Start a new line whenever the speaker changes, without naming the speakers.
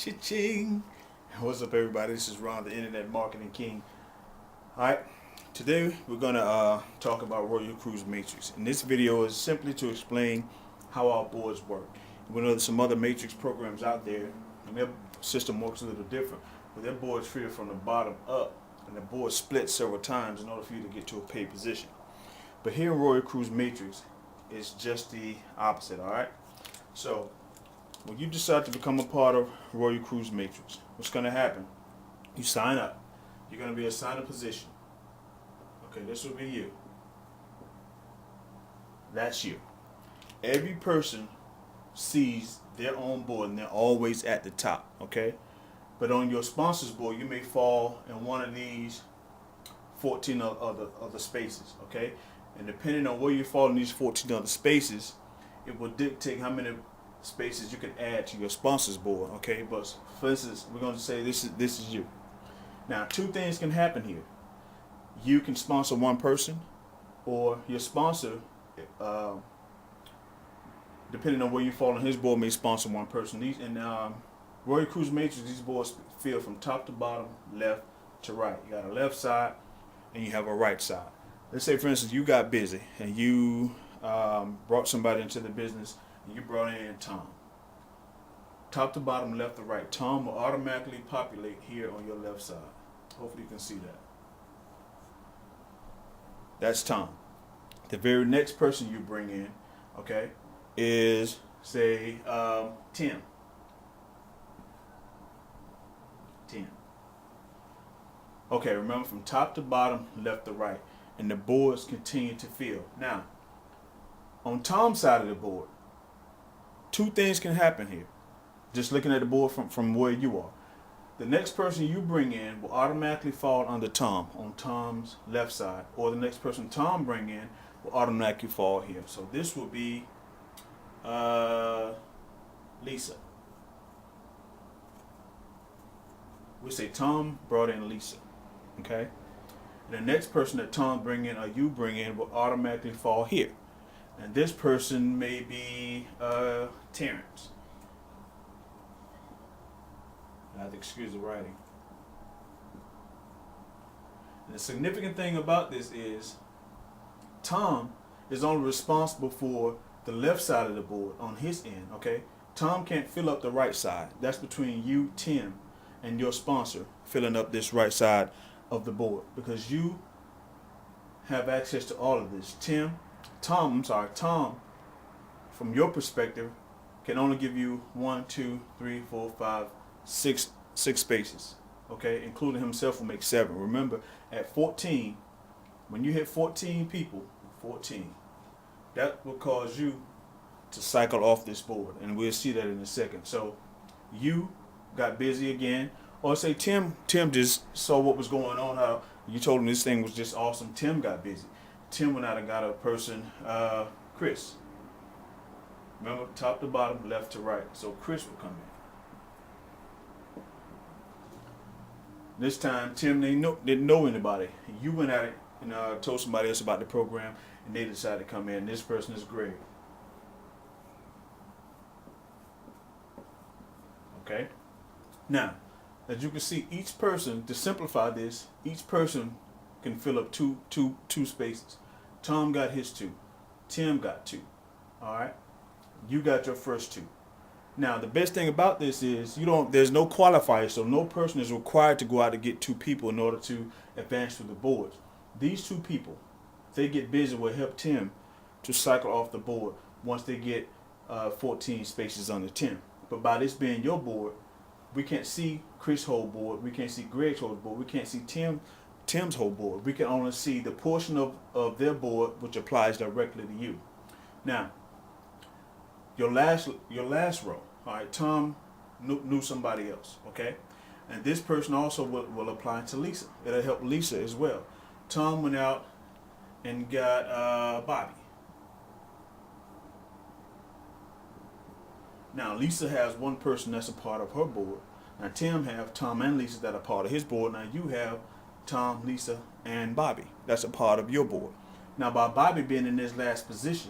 Cha-ching. What's up, everybody? This is Ron, the Internet Marketing King. Alright, today we're going to talk about Royal Cruise Matrix. And this video is simply to explain how our boards work. We know there's some other matrix programs out there, and their system works a little different. But their boards feel from the bottom up, and the board splits several times in order for you to get to a paid position. But here in Royal Cruise Matrix, it's just the opposite, alright? So, when you decide to become a part of Royal Cruise Matrix, what's going to happen? You sign up. You're going to be assigned a position. Okay, this will be you. That's you. Every person sees their own board, and they're always at the top. Okay, but on your sponsor's board, you may fall in one of these 14 other spaces. Okay, and depending on where you fall in these 14 other spaces, it will dictate how many spaces you can add to your sponsor's board. Okay, but for instance, we're going to say this is you. Now, two things can happen here. You can sponsor one person, or your sponsor, depending on where you fall on his board, may sponsor one person. These in Royal Cruise Matrix, these boards fill from top to bottom, left to right. You got a left side and you have a right side. Let's say, for instance, you got busy and you brought somebody into the business. You brought in Tom. Top to bottom, left to right. Tom will automatically populate here on your left side. Hopefully you can see that. That's Tom. The very next person you bring in, okay, is, say, Tim. Okay, remember, from top to bottom, left to right. And the boards continue to fill. Now, on Tom's side of the board, two things can happen here. Just looking at the board from where you are. The next person you bring in will automatically fall under Tom on Tom's left side, or the next person Tom bring in will automatically fall here. So this will be Lisa. We say Tom brought in Lisa, okay? And the next person that Tom bring in or you bring in will automatically fall here. And this person may be Terrence. I have to excuse the writing. And the significant thing about this is Tom is only responsible for the left side of the board on his end, okay? Tom can't fill up the right side. That's between you, Tim, and your sponsor filling up this right side of the board, because you have access to all of this. Tom, from your perspective, can only give you 1, 2, 3, 4, 5, 6 spaces. Okay, including himself will make 7. Remember, at 14, when you hit 14 people, 14, that will cause you to cycle off this board, and we'll see that in a second. So you got busy again, or say Tim just saw what was going on, how you told him this thing was just awesome. Tim got busy. Tim went out and got a person, Chris. Remember, top to bottom, left to right. So Chris will come in. This time, Tim didn't know anybody. You went at it and told somebody else about the program, and they decided to come in. This person is Greg. Okay? Now, as you can see, each person, to simplify this, each person can fill up two spaces. Tom got his 2. Tim got 2. All right? You got your first 2. Now, the best thing about this is there's no qualifier, so no person is required to go out to get 2 people in order to advance through the boards. These 2 people, if they get busy, will help Tim to cycle off the board once they get 14 spaces under Tim. But by this being your board, we can't see Chris' whole board, we can't see Greg's whole board, we can't see Tim's whole board. We can only see the portion of their board which applies directly to you. Now, your last row, all right, Tom knew somebody else, okay? And this person also will apply to Lisa. It'll help Lisa as well. Tom went out and got Bobby. Now, Lisa has one person that's a part of her board. Now, Tim have Tom and Lisa that are part of his board. Now, you have Tom, Lisa, and Bobby. That's a part of your board. Now, by Bobby being in this last position,